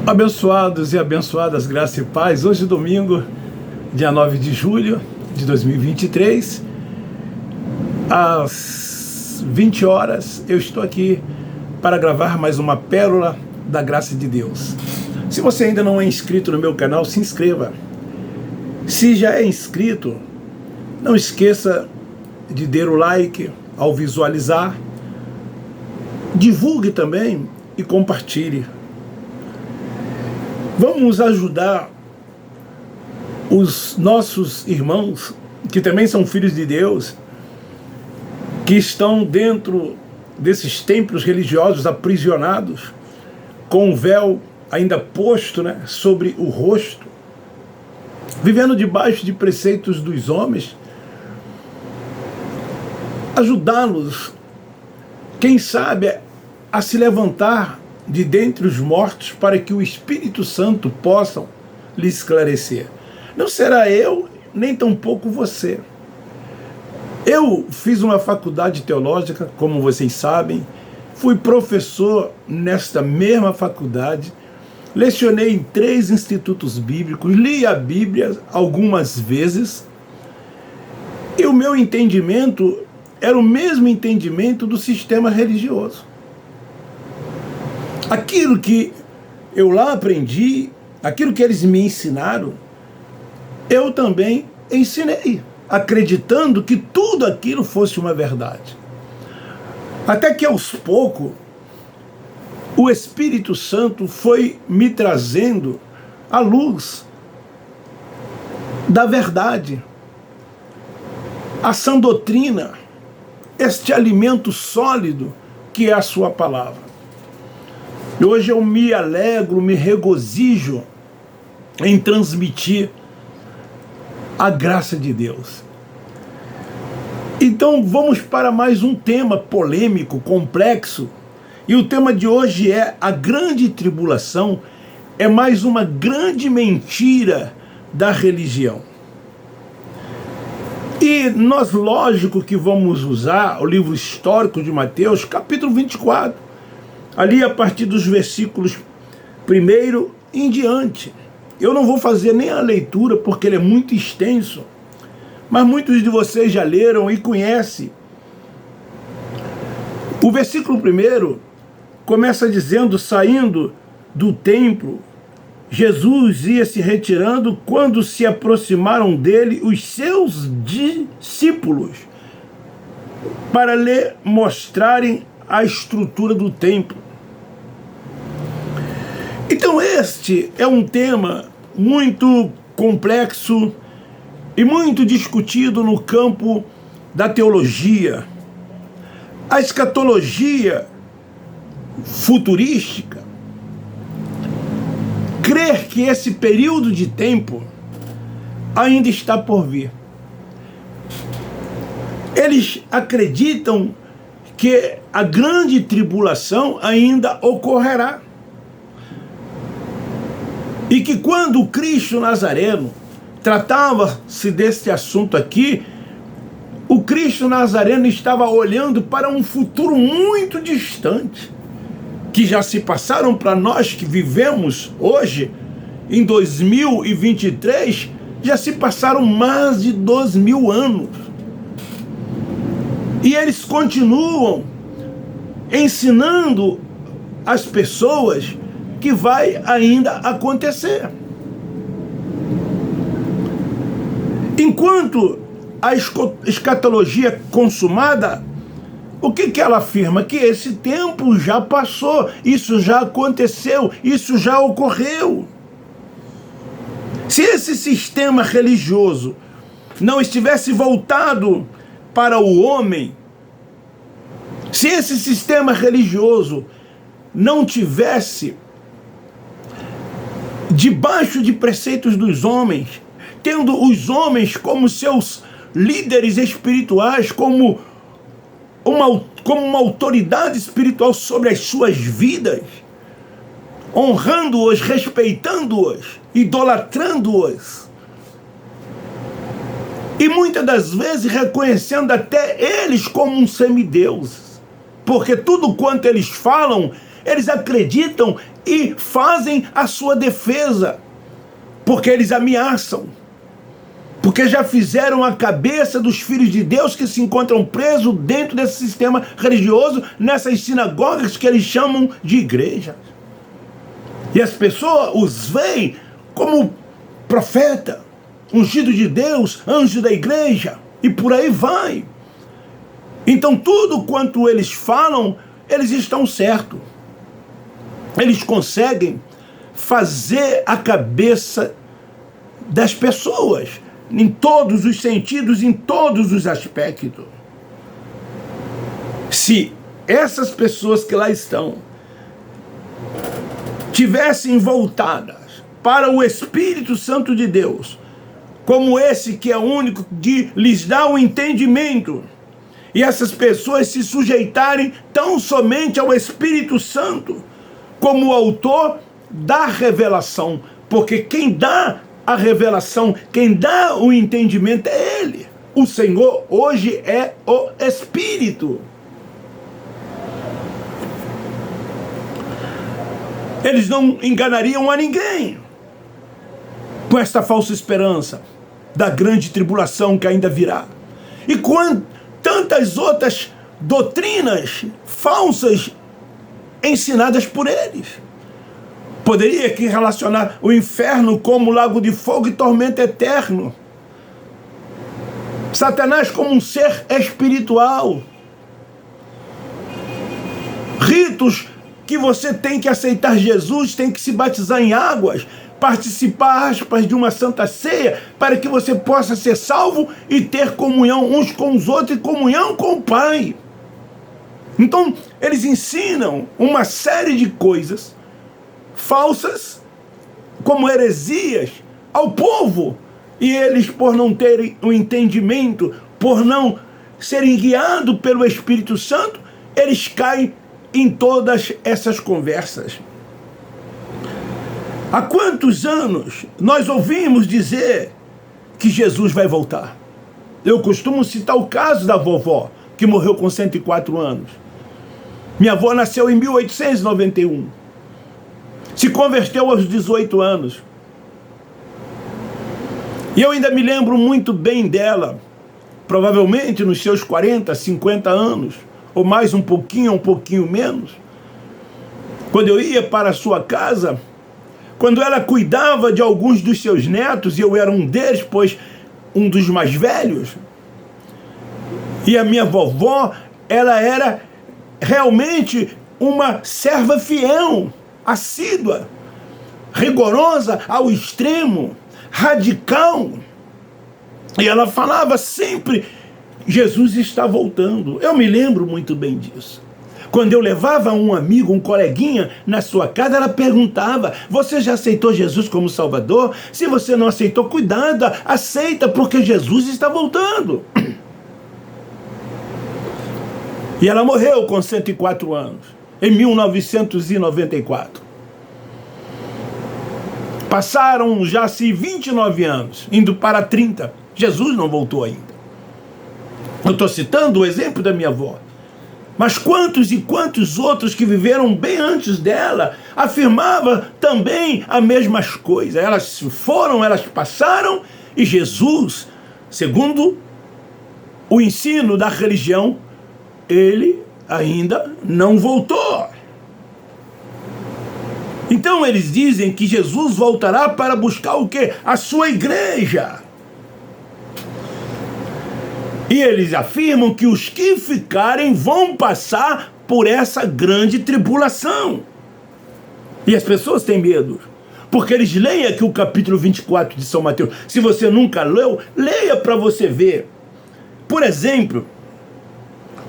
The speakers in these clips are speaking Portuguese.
Abençoados e abençoadas, graça e paz. Hoje, domingo, dia 9 de julho de 2023, às 20 horas, eu estou aqui para gravar mais uma pérola da graça de Deus. Se você ainda não é inscrito no meu canal, se inscreva. Se já é inscrito, não esqueça de dar o like ao visualizar. Divulgue também e compartilhe. Vamos ajudar os nossos irmãos, que também são filhos de Deus, que estão dentro desses templos religiosos aprisionados, com o véu ainda posto, sobre o rosto, vivendo debaixo de preceitos dos homens. Ajudá-los, quem sabe, a se levantar de dentre os mortos, para que o Espírito Santo possa lhe esclarecer. Não será eu, nem tampouco você. Eu fiz uma faculdade teológica, como vocês sabem, fui professor nesta mesma faculdade, lecionei em 3 institutos bíblicos, li a Bíblia algumas vezes, e o meu entendimento era o mesmo entendimento do sistema religioso. Aquilo que eu lá aprendi, aquilo que eles me ensinaram, eu também ensinei, acreditando que tudo aquilo fosse uma verdade. Até que aos poucos, o Espírito Santo foi me trazendo a luz da verdade, a sã doutrina, este alimento sólido que é a sua palavra. E hoje eu me alegro, me regozijo em transmitir a graça de Deus. Então vamos para mais um tema polêmico, complexo. E o tema de hoje é: a grande tribulação é mais uma grande mentira da religião. E nós, lógico que vamos usar o livro histórico de Mateus, capítulo 24, ali a partir dos versículos 1 em diante. Eu não vou fazer nem a leitura, porque ele é muito extenso, mas muitos de vocês já leram e conhecem. O versículo 1 começa dizendo: saindo do templo, Jesus ia se retirando quando se aproximaram dele os seus discípulos para lhe mostrarem a estrutura do templo. Então este é um tema muito complexo e muito discutido no campo da teologia. A escatologia futurística crê que esse período de tempo ainda está por vir. Eles acreditam que a grande tribulação ainda ocorrerá. E que quando o Cristo Nazareno tratava-se desse assunto aqui, o Cristo Nazareno estava olhando para um futuro muito distante, que já se passaram para nós que vivemos hoje, em 2023, já se passaram mais de 2.000 anos. E eles continuam ensinando as pessoas que vai ainda acontecer. Enquanto a escatologia consumada, o que ela afirma? Que esse tempo já passou, isso já aconteceu, isso já ocorreu. Se esse sistema religioso não estivesse voltado para o homem, se esse sistema religioso não tivesse debaixo de preceitos dos homens, tendo os homens como seus líderes espirituais, como uma autoridade espiritual sobre as suas vidas, honrando-os, respeitando-os, idolatrando-os, e muitas das vezes reconhecendo até eles como um semideus, porque tudo quanto eles falam eles acreditam e fazem a sua defesa, porque eles ameaçam, porque já fizeram a cabeça dos filhos de Deus que se encontram presos dentro desse sistema religioso, nessas sinagogas que eles chamam de igrejas. E as pessoas os veem como profeta, ungido de Deus, anjo da igreja, e por aí vai. Então tudo quanto eles falam, eles estão certos. Eles conseguem fazer a cabeça das pessoas, em todos os sentidos, em todos os aspectos. Se essas pessoas que lá estão tivessem voltadas para o Espírito Santo de Deus, como esse que é o único que lhes dá o entendimento, e essas pessoas se sujeitarem tão somente ao Espírito Santo, como o autor da revelação, porque quem dá a revelação, quem dá o entendimento é Ele. O Senhor hoje é o Espírito. Eles não enganariam a ninguém com esta falsa esperança da grande tribulação que ainda virá. E com tantas outras doutrinas falsas ensinadas por eles. Poderia aqui relacionar o inferno como lago de fogo e tormento eterno. Satanás como um ser espiritual. Ritos que você tem que aceitar Jesus, tem que se batizar em águas, participar, aspas, de uma santa ceia, para que você possa ser salvo e ter comunhão uns com os outros e comunhão com o Pai. Então, eles ensinam uma série de coisas falsas, como heresias, ao povo. E eles, por não terem o entendimento, por não serem guiados pelo Espírito Santo, eles caem em todas essas conversas. Há quantos anos nós ouvimos dizer que Jesus vai voltar? Eu costumo citar o caso da vovó, que morreu com 104 anos. Minha avó nasceu em 1891. Se converteu aos 18 anos. E eu ainda me lembro muito bem dela, provavelmente nos seus 40, 50 anos, ou mais um pouquinho menos. Quando eu ia para a sua casa, quando ela cuidava de alguns dos seus netos, e eu era um deles, pois um dos mais velhos, e a minha vovó, ela era realmente uma serva fiel, assídua, rigorosa ao extremo, radical. E ela falava sempre: Jesus está voltando. Eu me lembro muito bem disso. Quando eu levava um amigo, um coleguinha na sua casa, ela perguntava: você já aceitou Jesus como Salvador? Se você não aceitou, cuidado, aceita, porque Jesus está voltando. E ela morreu com 104 anos, em 1994. Passaram-já-se 29 anos, indo para 30. Jesus não voltou ainda. Eu estou citando o exemplo da minha avó. Mas quantos e quantos outros que viveram bem antes dela afirmavam também as mesmas coisas. Elas foram, elas passaram, e Jesus, segundo o ensino da religião, ele ainda não voltou. Então eles dizem que Jesus voltará para buscar o quê? A sua igreja. E eles afirmam que os que ficarem vão passar por essa grande tribulação. E as pessoas têm medo, porque eles leem aqui o capítulo 24 de São Mateus. Se você nunca leu, leia para você ver. Por exemplo,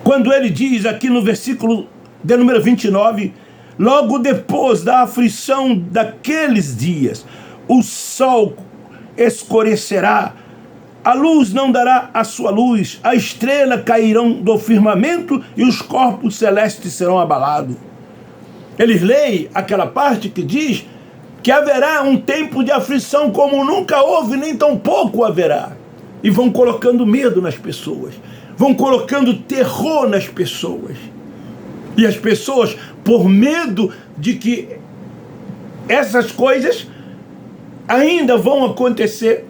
quando ele diz aqui no versículo de número 29, logo depois da aflição daqueles dias, o sol escurecerá, a luz não dará a sua luz, a estrela cairão do firmamento e os corpos celestes serão abalados. Eles leem aquela parte que diz que haverá um tempo de aflição como nunca houve, nem tão pouco haverá. E vão colocando medo nas pessoas, vão colocando terror nas pessoas. E as pessoas, por medo de que essas coisas ainda vão acontecer,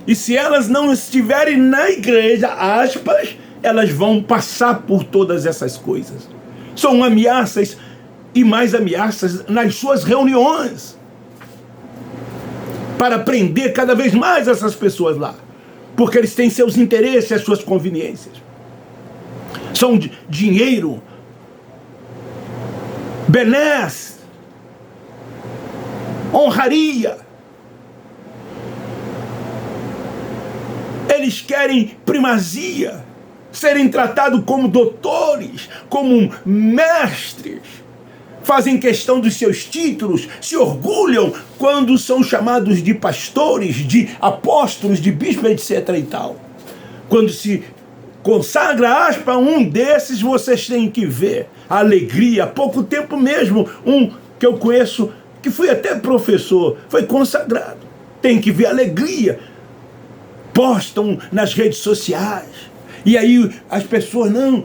e se elas não estiverem na igreja, aspas, elas vão passar por todas essas coisas. São ameaças e mais ameaças nas suas reuniões, para prender cada vez mais essas pessoas lá, porque eles têm seus interesses, as suas conveniências. São dinheiro, benesse, honraria. Eles querem primazia, serem tratados como doutores, como mestres. Fazem questão dos seus títulos, se orgulham quando são chamados de pastores, de apóstolos, de bispos, etc. e tal. Quando se consagra, aspa, um desses, vocês têm que ver a alegria. Há pouco tempo mesmo, um que eu conheço, que foi até professor, foi consagrado. Tem que ver a alegria. Postam nas redes sociais. E aí as pessoas, não,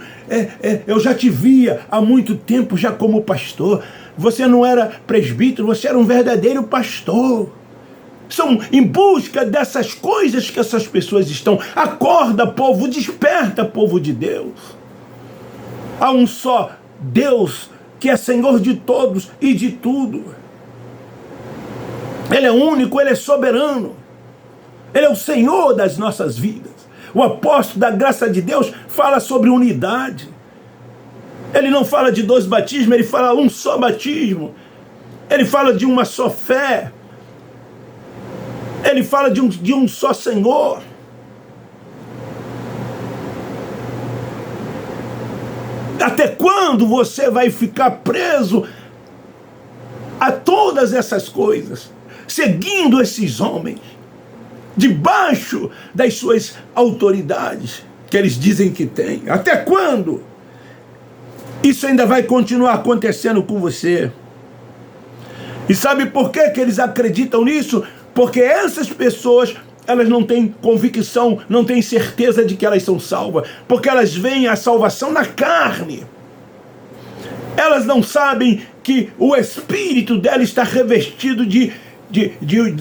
eu já te via há muito tempo já como pastor. Você não era presbítero, você era um verdadeiro pastor. São em busca dessas coisas que essas pessoas estão. Acorda, povo, desperta, povo de Deus. Há um só Deus que é Senhor de todos e de tudo. Ele é único, Ele é soberano. Ele é o Senhor das nossas vidas. O apóstolo da graça de Deus fala sobre unidade. Ele não fala de 2 batismos, ele fala um só batismo. Ele fala de uma só fé. Ele fala de um só Senhor. Até quando você vai ficar preso a todas essas coisas, seguindo esses homens, debaixo das suas autoridades que eles dizem que têm? Até quando? Isso ainda vai continuar acontecendo com você. E sabe por que eles acreditam nisso? Porque essas pessoas, elas não têm convicção, não têm certeza de que elas são salvas, porque elas veem a salvação na carne. Elas não sabem que o espírito dela está revestido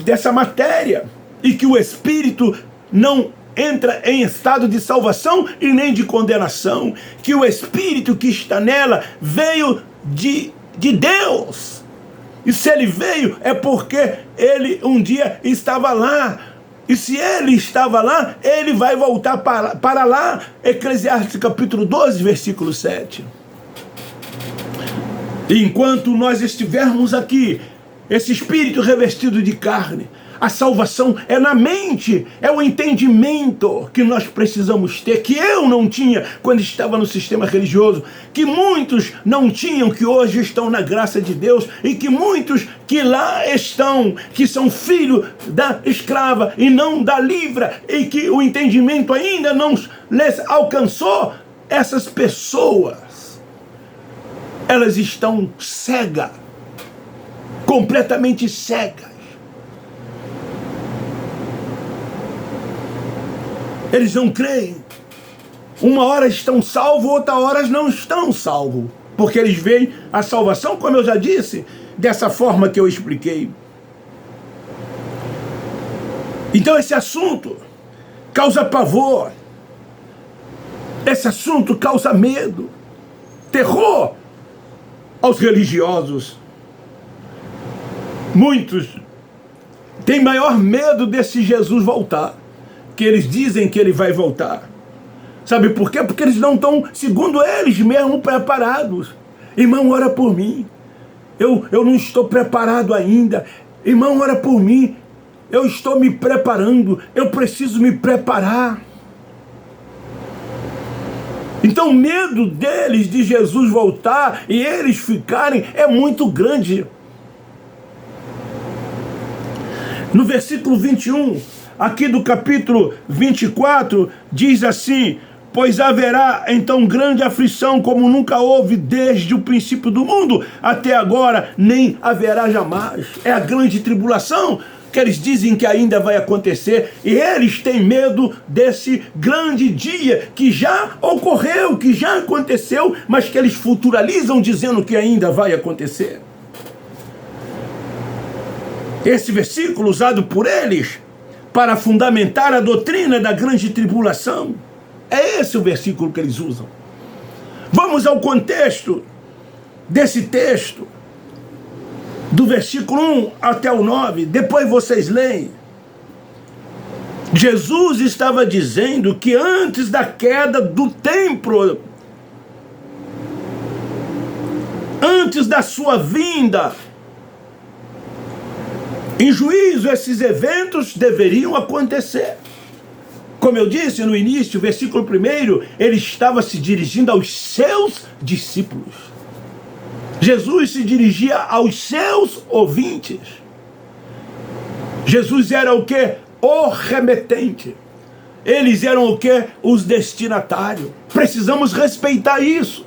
dessa matéria, e que o espírito não entra em estado de salvação e nem de condenação, que o espírito que está nela veio de Deus. E se ele veio, é porque ele um dia estava lá. E se ele estava lá, ele vai voltar para lá. Eclesiastes capítulo 12, versículo 7. E enquanto nós estivermos aqui, esse espírito revestido de carne, a salvação é na mente, é o entendimento que nós precisamos ter, que eu não tinha quando estava no sistema religioso, que muitos não tinham, que hoje estão na graça de Deus, e que muitos que lá estão, que são filhos da escrava e não da livre, e que o entendimento ainda não lhes alcançou, essas pessoas, elas estão cegas, completamente cegas. Eles não creem. Uma hora estão salvos, outra hora não estão salvos. Porque eles veem a salvação, como eu já disse, dessa forma que eu expliquei. Então esse assunto causa pavor. Esse assunto causa medo, terror aos religiosos. Muitos têm maior medo desse Jesus voltar, que eles dizem que ele vai voltar. Sabe por quê? Porque eles não estão, segundo eles mesmos, preparados. Irmão, ora por mim. Eu não estou preparado ainda. Irmão, ora por mim. Eu estou me preparando. Eu preciso me preparar. Então o medo deles de Jesus voltar e eles ficarem é muito grande. No versículo 21, aqui do capítulo 24, diz assim: pois haverá então grande aflição, como nunca houve desde o princípio do mundo até agora, nem haverá jamais. É a grande tribulação. que eles dizem que ainda vai acontecer, e eles têm medo desse grande dia que já ocorreu, que já aconteceu, mas que eles futuralizam dizendo que ainda vai acontecer. Esse versículo usado por eles para fundamentar a doutrina da grande tribulação, é esse o versículo que eles usam. Vamos ao contexto desse texto, do versículo 1 até o 9, depois vocês leem. Jesus estava dizendo que antes da queda do templo, antes da sua vinda, em juízo, esses eventos deveriam acontecer. Como eu disse no início, o versículo 1, ele estava se dirigindo aos seus discípulos. Jesus se dirigia aos seus ouvintes. Jesus era o quê? O remetente. Eles eram o quê? Os destinatários. Precisamos respeitar isso.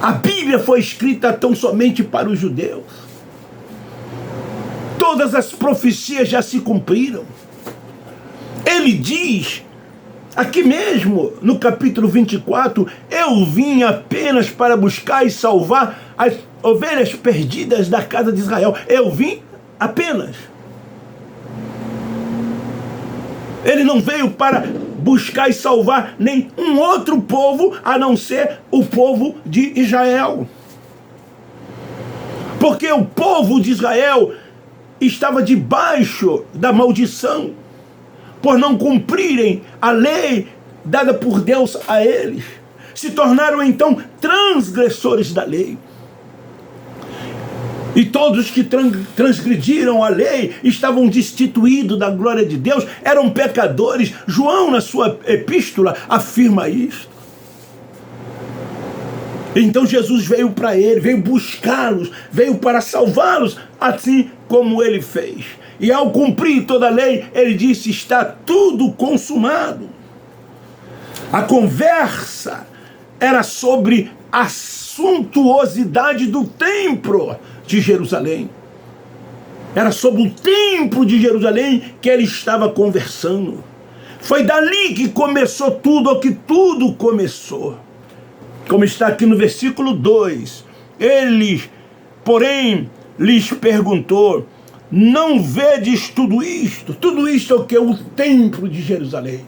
A Bíblia foi escrita tão somente para os judeus. Todas as profecias já se cumpriram. Ele diz, aqui mesmo, no capítulo 24, eu vim apenas para buscar e salvar as ovelhas perdidas da casa de Israel. Eu vim apenas. Ele não veio para buscar e salvar nenhum outro povo, a não ser o povo de Israel. Porque o povo de Israel estava debaixo da maldição, por não cumprirem a lei dada por Deus a eles. Se tornaram então transgressores da lei. E todos que transgrediram a lei estavam destituídos da glória de Deus, eram pecadores. João, na sua epístola, afirma isto. Então Jesus veio para ele, veio buscá-los, veio para salvá-los, assim como ele fez. E ao cumprir toda a lei, ele disse, está tudo consumado. A conversa era sobre a suntuosidade do templo de Jerusalém. Era sobre o templo de Jerusalém que ele estava conversando. Foi dali que começou tudo, ou que tudo começou. Como está aqui no versículo 2. Ele, porém, lhes perguntou, não vedes tudo isto? Tudo isto é o que? O templo de Jerusalém.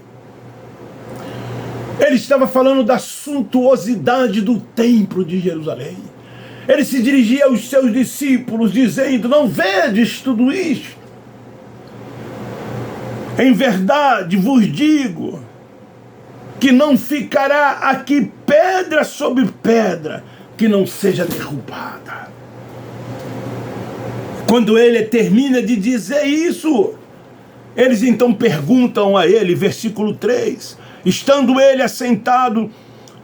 Ele estava falando da suntuosidade do templo de Jerusalém. Ele se dirigia aos seus discípulos dizendo, não vedes tudo isto? Em verdade vos digo que não ficará aqui pedra sobre pedra que não seja derrubada. Quando ele termina de dizer isso, eles então perguntam a ele, versículo 3, estando ele assentado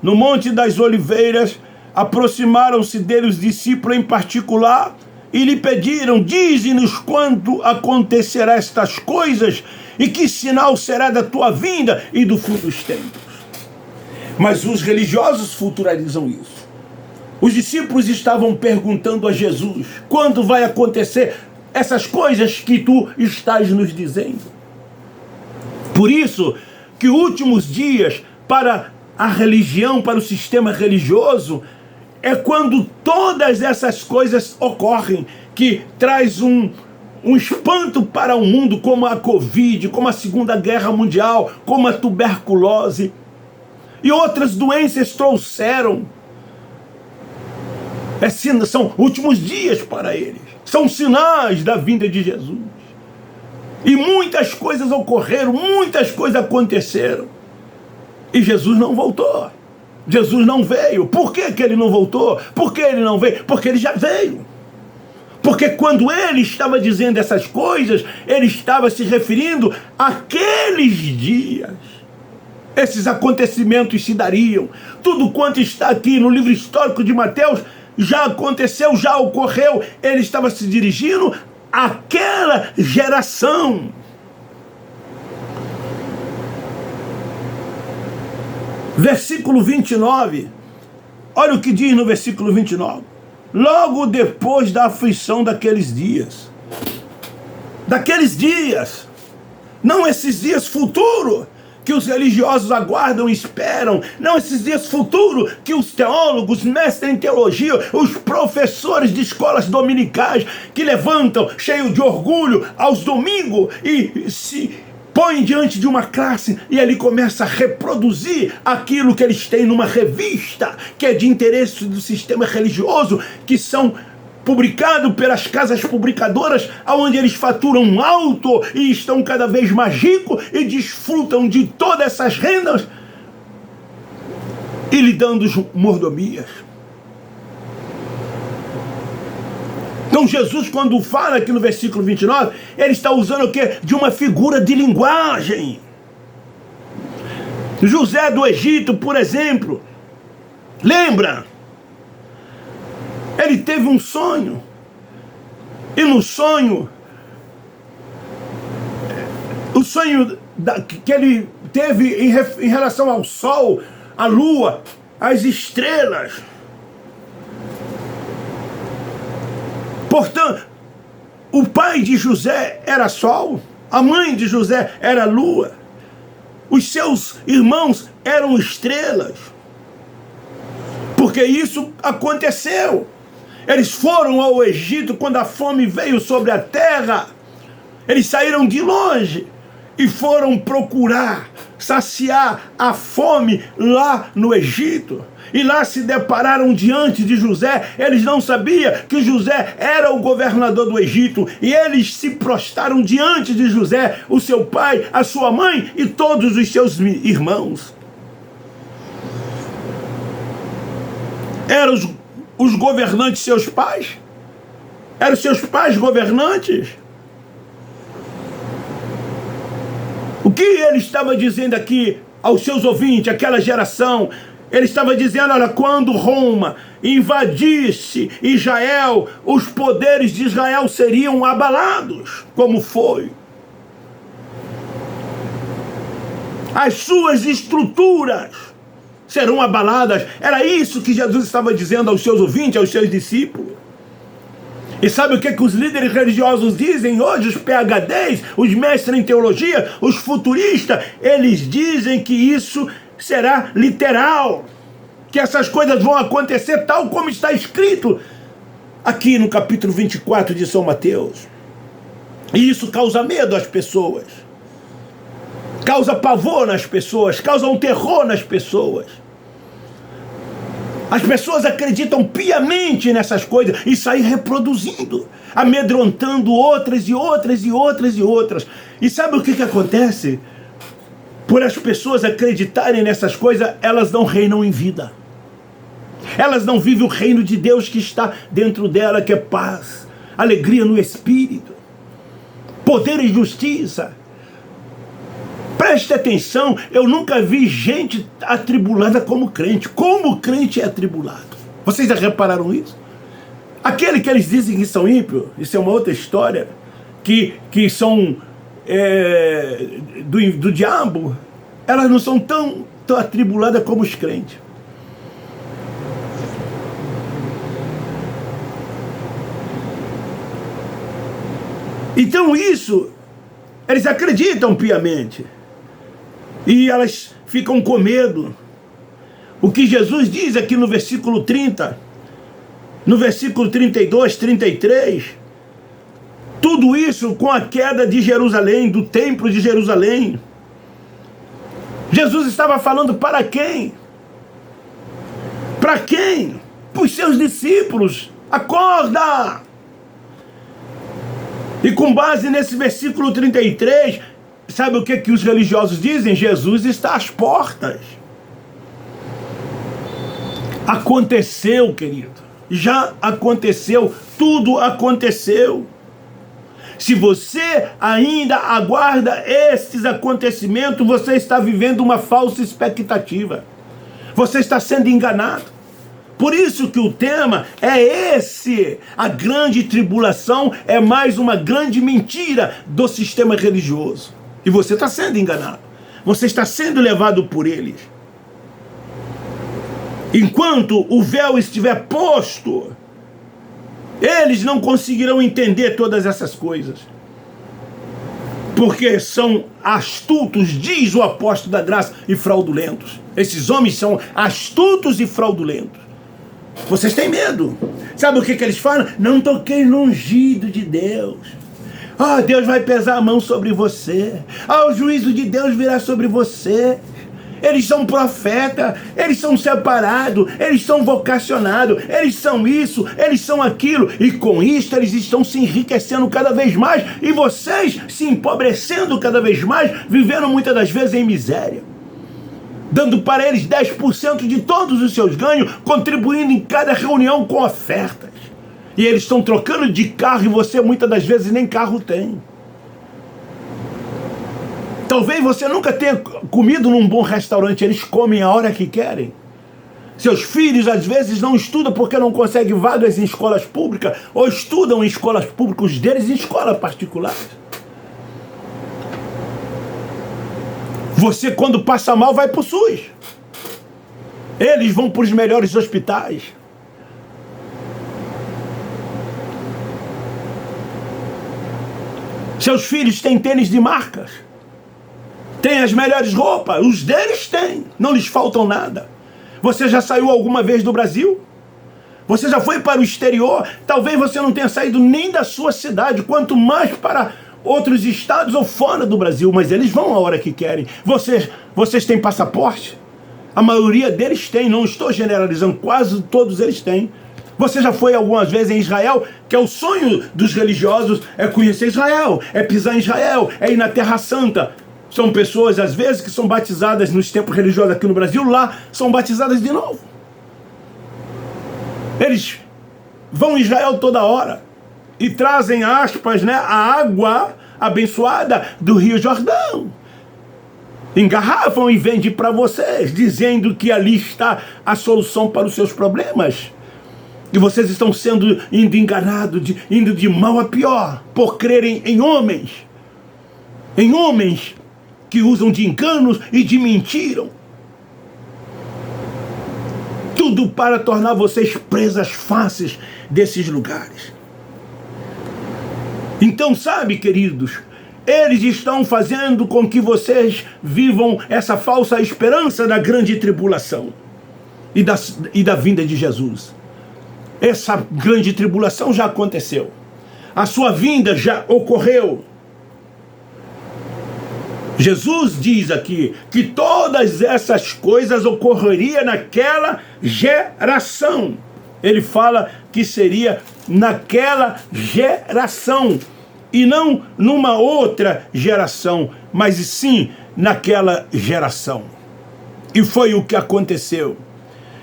no Monte das Oliveiras, aproximaram-se dele os discípulos em particular e lhe pediram, dize-nos quando acontecerá estas coisas e que sinal será da tua vinda e do fim dos tempos. Mas os religiosos futuralizam isso. Os discípulos estavam perguntando a Jesus, quando vai acontecer essas coisas que tu estás nos dizendo? Por isso que últimos dias para a religião, para o sistema religioso, é quando todas essas coisas ocorrem, que traz um espanto para o mundo, como a Covid, como a Segunda Guerra Mundial, como a tuberculose e outras doenças trouxeram. São últimos dias para eles. São sinais da vinda de Jesus. E muitas coisas ocorreram, muitas coisas aconteceram. E Jesus não voltou. Jesus não veio. Por que ele não voltou? Por que ele não veio? Porque ele já veio. Porque quando ele estava dizendo essas coisas, ele estava se referindo àqueles dias. Esses acontecimentos se dariam. Tudo quanto está aqui no livro histórico de Mateus já aconteceu, já ocorreu. Ele estava se dirigindo àquela geração. Versículo 29. Olha o que diz no versículo 29. Logo depois da aflição daqueles dias, daqueles dias, não esses dias futuros que os religiosos aguardam e esperam, não esses dias futuros que os teólogos, mestres em teologia, os professores de escolas dominicais que levantam cheio de orgulho aos domingos e se põem diante de uma classe e ali começa a reproduzir aquilo que eles têm numa revista que é de interesse do sistema religioso, que são publicado pelas casas publicadoras, onde eles faturam alto e estão cada vez mais ricos e desfrutam de todas essas rendas e lhe dando mordomias. Então Jesus, quando fala aqui no versículo 29, ele está usando o quê? De uma figura de linguagem. José do Egito, por exemplo, lembra? Ele teve um sonho, e no sonho, o sonho que ele teve em relação ao sol, à lua, às estrelas. Portanto, o pai de José era sol, a mãe de José era lua, os seus irmãos eram estrelas, porque isso aconteceu. Eles foram ao Egito quando a fome veio sobre a terra. Eles saíram de longe e foram procurar saciar a fome lá no Egito. E lá se depararam diante de José. Eles não sabiam que José era o governador do Egito. E eles se prostraram diante de José, o seu pai, a sua mãe e todos os seus irmãos. Eram os governantes seus pais? Eram seus pais governantes? O que ele estava dizendo aqui aos seus ouvintes, aquela geração? Ele estava dizendo, olha, quando Roma invadisse Israel, os poderes de Israel seriam abalados, como foi. As suas estruturas serão abaladas. Era isso que Jesus estava dizendo aos seus ouvintes, aos seus discípulos. E sabe o que os líderes religiosos dizem hoje? Os PhDs, os mestres em teologia, os futuristas, eles dizem que isso será literal, que essas coisas vão acontecer tal como está escrito aqui no capítulo 24 de São Mateus. E isso causa medo às pessoas, causa pavor nas pessoas, causa um terror nas pessoas. As pessoas acreditam piamente nessas coisas e saem reproduzindo, amedrontando outras e outras e outras e outras. E sabe o que acontece? Por as pessoas acreditarem nessas coisas, elas não reinam em vida. Elas não vivem o reino de Deus que está dentro dela, que é paz, alegria no espírito, poder e justiça. Preste atenção, eu nunca vi gente atribulada como crente. Como crente é atribulado? Vocês já repararam isso? Aquele que eles dizem que são ímpios, isso é uma outra história, que são do diabo, elas não são tão atribuladas como os crentes. Então isso, eles acreditam piamente. E elas ficam com medo. O que Jesus diz aqui no versículo 30, no versículo 32, 33, tudo isso com a queda de Jerusalém, do templo de Jerusalém. Jesus estava falando para quem? Para quem? Para os seus discípulos. Acorda! E com base nesse versículo 33, sabe o que os religiosos dizem? Jesus está às portas. Aconteceu, querido. Já aconteceu. Tudo aconteceu. Se você ainda aguarda esses acontecimentos, você está vivendo uma falsa expectativa. Você está sendo enganado. Por isso que o tema é esse. A grande tribulação é mais uma grande mentira do sistema religioso. E você está sendo enganado. Você está sendo levado por eles. Enquanto o véu estiver posto, Eles não conseguirão entender todas essas coisas, porque são astutos, diz o apóstolo da graça, e fraudulentos. Esses homens são astutos e fraudulentos. Vocês têm medo. Sabe o que eles falam? Não toquei no ungido de Deus. Deus vai pesar a mão sobre você. O juízo de Deus virá sobre você. Eles são profetas, eles são separados, eles são vocacionados, eles são isso, eles são aquilo, e com isso eles estão se enriquecendo cada vez mais, e vocês se empobrecendo cada vez mais, vivendo muitas das vezes em miséria, dando para eles 10% de todos os seus ganhos, contribuindo em cada reunião com ofertas, e eles estão trocando de carro, e você muitas das vezes nem carro tem. Talvez você nunca tenha comido num bom restaurante, eles comem a hora que querem. Seus filhos às vezes não estudam porque não conseguem vagas em escolas públicas, ou estudam em escolas públicas deles em escolas particulares. Você, quando passa mal, vai para o SUS. Eles vão para os melhores hospitais. Seus filhos têm tênis de marcas. Tem as melhores roupas, os deles têm, não lhes faltam nada. Você já saiu alguma vez do Brasil? Você já foi para o exterior? Talvez você não tenha saído nem da sua cidade, quanto mais para outros estados ou fora do Brasil, mas eles vão a hora que querem. Vocês têm passaporte? A maioria deles tem, não estou generalizando, quase todos eles têm. Você já foi algumas vezes em Israel, que é o sonho dos religiosos, é conhecer Israel, é pisar em Israel, é ir na Terra Santa. São pessoas, às vezes, que são batizadas nos templos religiosos aqui no Brasil, lá são batizadas de novo. Eles vão em Israel toda hora e trazem, aspas, né, a água abençoada do Rio Jordão. Engarrafam e vendem para vocês, dizendo que ali está a solução para os seus problemas. E vocês estão indo enganados, indo de mal a pior, por crerem em homens que usam de enganos e de mentiram. Tudo para tornar vocês presas fáceis desses lugares. Então, sabe, queridos, eles estão fazendo com que vocês vivam essa falsa esperança da grande tribulação e da vinda de Jesus. Essa grande tribulação já aconteceu. A sua vinda já ocorreu. Jesus diz aqui que todas essas coisas ocorreriam naquela geração. Ele fala que seria naquela geração e não numa outra geração, mas sim naquela geração. E foi o que aconteceu.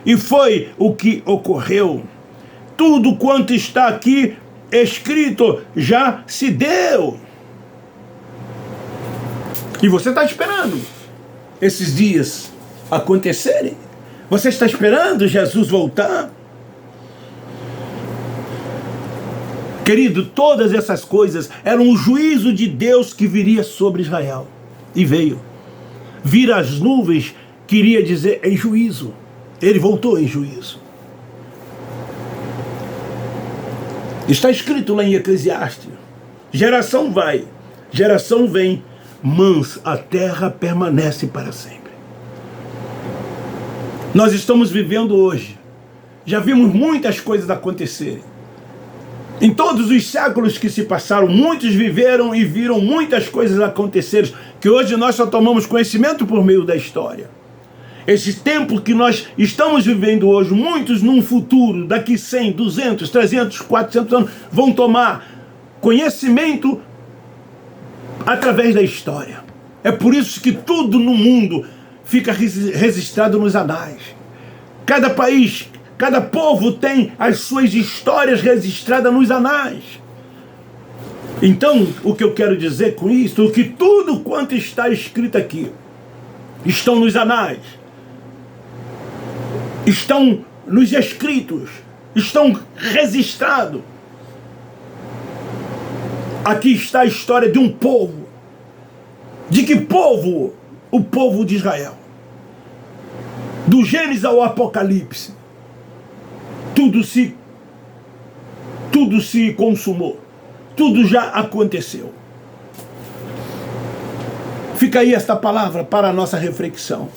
E foi o que ocorreu. Tudo quanto está aqui escrito já se deu. E você está esperando esses dias acontecerem? Você está esperando Jesus voltar? Querido, todas essas coisas eram o juízo de Deus que viria sobre Israel. E veio. Vir as nuvens queria dizer em juízo. Ele voltou em juízo. Está escrito lá em Eclesiastes: geração vai, geração vem, mas a terra permanece para sempre. Nós estamos vivendo hoje. Já vimos muitas coisas acontecerem. Em todos os séculos que se passaram, muitos viveram e viram muitas coisas acontecerem, que hoje nós só tomamos conhecimento por meio da história. Esse tempo que nós estamos vivendo hoje, muitos num futuro, daqui 100, 200, 300, 400 anos, vão tomar conhecimento através da história. É por isso que tudo no mundo fica registrado nos anais. Cada país, cada povo tem as suas histórias registradas nos anais. Então, o que eu quero dizer com isso é que tudo quanto está escrito aqui estão nos anais, estão nos escritos, estão registrados. Aqui está a história de um povo. De que povo? O povo de Israel. Do Gênesis ao Apocalipse. Tudo tudo se consumou, tudo já aconteceu. Fica aí esta palavra para a nossa reflexão.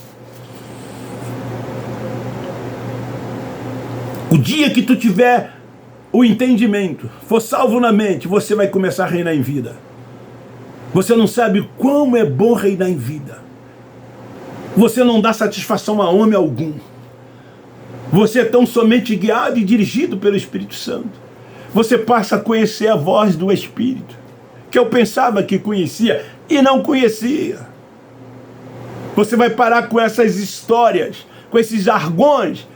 O dia que tu tiver o entendimento, for salvo na mente, você vai começar a reinar em vida. Você não sabe como é bom reinar em vida. Você não dá satisfação a homem algum. Você é tão somente guiado e dirigido pelo Espírito Santo. Você passa a conhecer a voz do Espírito, que eu pensava que conhecia e não conhecia. Você vai parar com essas histórias, com esses jargões.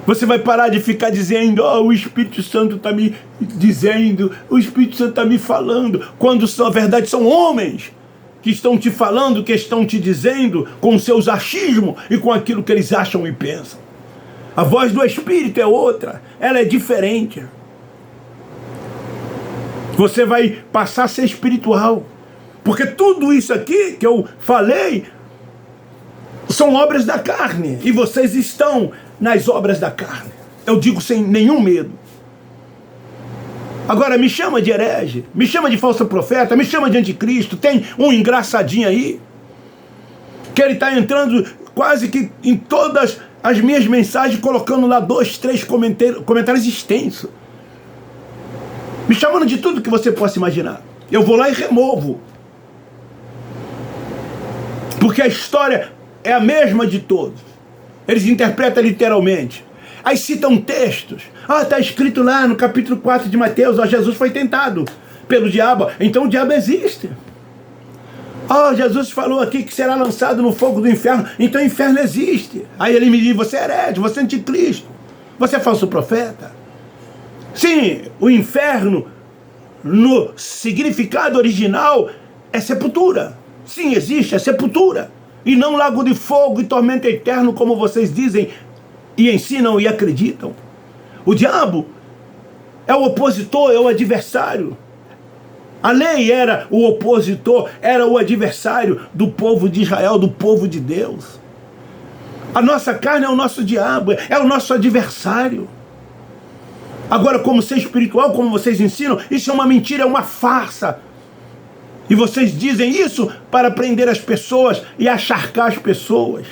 Você vai parar de ficar dizendo, o Espírito Santo está me dizendo, o Espírito Santo está me falando, quando na verdade são homens que estão te falando, que estão te dizendo com seus achismos e com aquilo que eles acham e pensam. A voz do Espírito é outra, ela é diferente. Você vai passar a ser espiritual, porque tudo isso aqui que eu falei são obras da carne, e vocês estão nas obras da carne. Eu digo sem nenhum medo. Agora me chama de herege, me chama de falso profeta, me chama de anticristo. Tem um engraçadinho aí, que ele está entrando quase que em todas as minhas mensagens, colocando lá 2, 3 comentários extensos, me chamando de tudo que você possa imaginar. Eu vou lá e removo, porque a história é a mesma de todos. Eles interpretam literalmente. Aí citam textos. Está escrito lá no capítulo 4 de Mateus, Jesus foi tentado pelo diabo. Então o diabo existe. Jesus falou aqui que será lançado no fogo do inferno. Então o inferno existe. Aí ele me diz, você é herege, você é anticristo, você é falso profeta. Sim, o inferno, no significado original, é sepultura. Sim, existe, é sepultura. E não lago de fogo e tormento eterno, como vocês dizem e ensinam e acreditam. O diabo é o opositor, é o adversário. A lei era o opositor, era o adversário do povo de Israel, do povo de Deus. A nossa carne é o nosso diabo, é o nosso adversário. Agora, como ser espiritual, como vocês ensinam, isso é uma mentira, é uma farsa. E vocês dizem isso para prender as pessoas e acharcar as pessoas.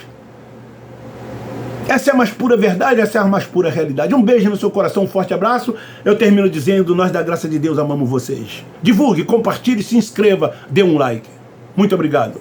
Essa é a mais pura verdade, essa é a mais pura realidade. Um beijo no seu coração, um forte abraço. Eu termino dizendo, nós da graça de Deus amamos vocês. Divulgue, compartilhe, se inscreva, dê um like. Muito obrigado.